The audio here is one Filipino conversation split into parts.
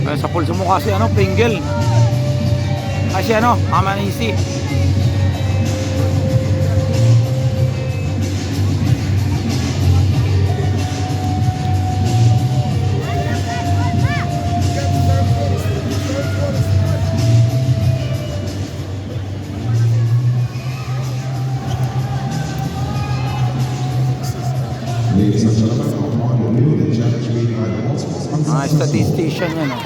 Ay, sa pulso mo kasi ano, Pringle. Kasi ano, Amanisi. Statistician yan, no?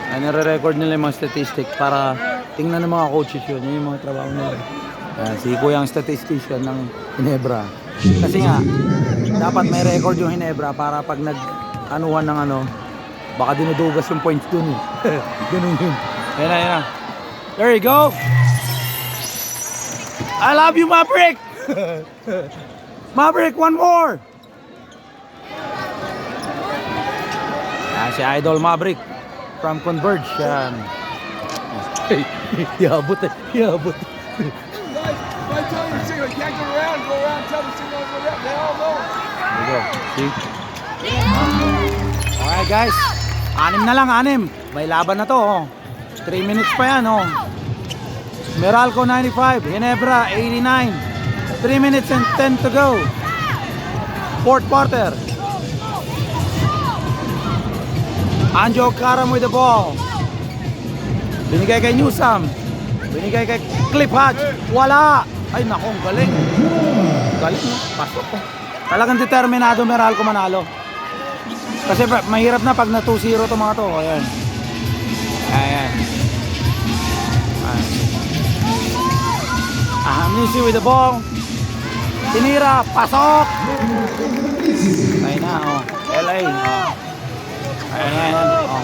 Ay, nare-record nila yung mga statistic para tingnan ng mga coaches yun. Yun yung mga trabaho nila. Si Kuya ang statistician ng Ginebra. Kasi nga, dapat may record yung Ginebra para pag nag-anuhan ng ano, baka dinudugas yung points dun eh. Ganun yun. Ayan na, ayan na. There you go! I love you, Maverick! Maverick, one more! Si Idol Maverick from Converge. Yan. Yabot eh. Yabot. Okay guys, 6 na lang, 6. May laban na to, oh. 3 minutes pa yan, oh. Meralco 95, Ginebra 89. 3 minutes and 10 to go. Fourth quarter. Anjo Karam with the ball. Binigay kay Newsam. Binigay kay Cliff Hodge. Wala. Ay nako, galing. Galing, pasok po. Talagang determinado Meralco manalo. Kasi mahirap na pag na 2-0 to mga to. Ayan. Ayan. Ahamnisi with the ball. Tinira, pasok. Ay na, oh. LA, oh. Ayan, oh.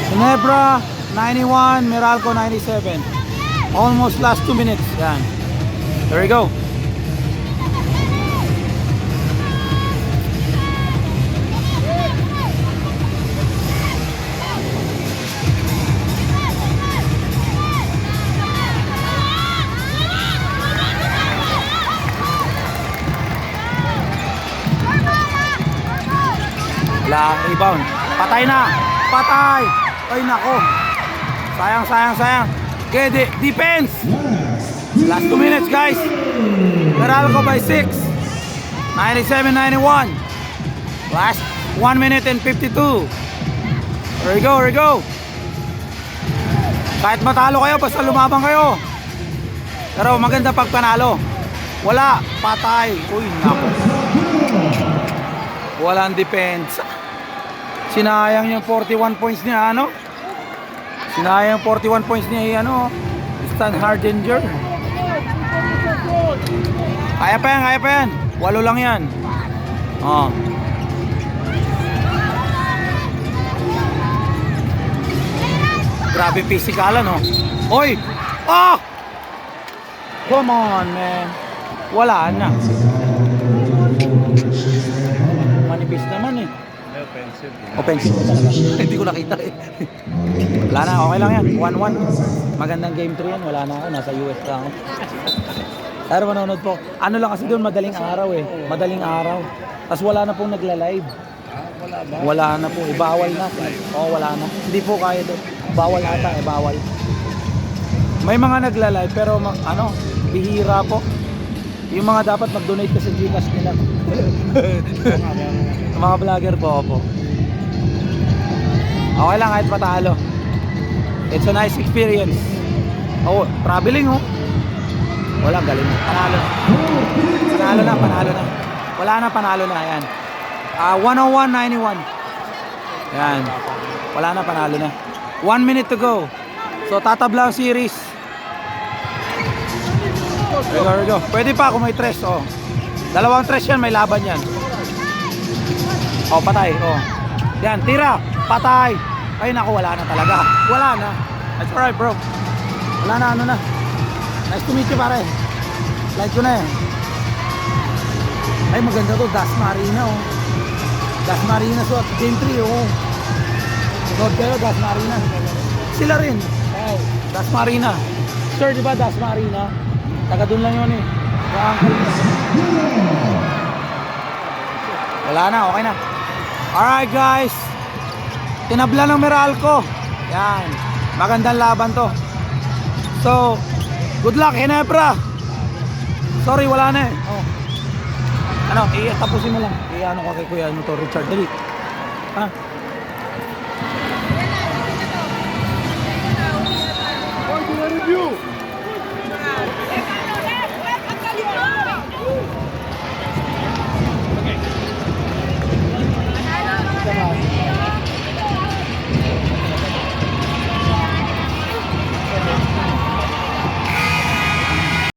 Ginebra 91, Meralco 97. Almost last 2 minutes. Yan. There we go. Rebound. Patay na. Patay. Ay nako. Sayang, sayang, sayang. Okay, defense. Last 2 minutes, guys. Meralco by 6. 97-91. Last 1 minute and 52. There we go, there we go. Kahit matalo kayo, basta lumabang kayo. Pero maganda pag panalo. Wala. Patay. Uy, nako. Walang defense. Sinayang yung 41 points niya, ano? Sinayang 41 points niya, ano? Stan Hardinger. Kaya pa yan, kaya pa yan. 8 lang yan. Oh. Grabe physikalan, oh. Oy! Ah! Come on, man. Wala na. Manipis naman eh. Offensive talaga. Hindi ko nakita eh. Wala na, okay lang yan. 1-1. Magandang game 3 yan. Wala na ako, nasa US na ako. Pero manonood po. Ano lang kasi doon, madaling araw eh. Madaling araw. Tapos wala na pong nagla-live. Wala na po, bawal na. Oo, wala na. Hindi po kaya doon. Bawal ata eh, bawal. May mga nagla-live pero ano, bihira po. Yung mga dapat mag-donate kasi Gcash nila. Mga vlogger po po. Okay lang kahit patalo. It's a nice experience. Oh, traveling oh. Wala, galing. Panalo. Panalo na, panalo na. Wala na, panalo na. Ayan. 101-91. Ayan. Wala na, panalo na. 1 minute to go. So, tatabla ang series. There we go. Pwede pa kung may tres. Oh. Dalawang tres yan, may laban yan. Oh, patay. Oh. Yan, tira. Patay. Ay, naku, wala na talaga. Wala na. That's alright, bro. Wala na, ano na. Nice to meet you, pare. Like ko na eh. Ay, maganda to. Das Marina, oh. Das Marina, so at game 3, oh. Sunod kayo, Das Marina. Sila rin. Oh, Das Marina. Sir, di ba Das Marina? Taga doon lang yun eh. Wala na, okay na. Alright guys. Tinabla ng Meralco. Yan. Magandang laban to. So, good luck, Ginebra. Sorry, wala na eh. Oh. Ano, tapusin mo lang. Ano ko kay Kuya, ano to, Richard. Dali. Ha?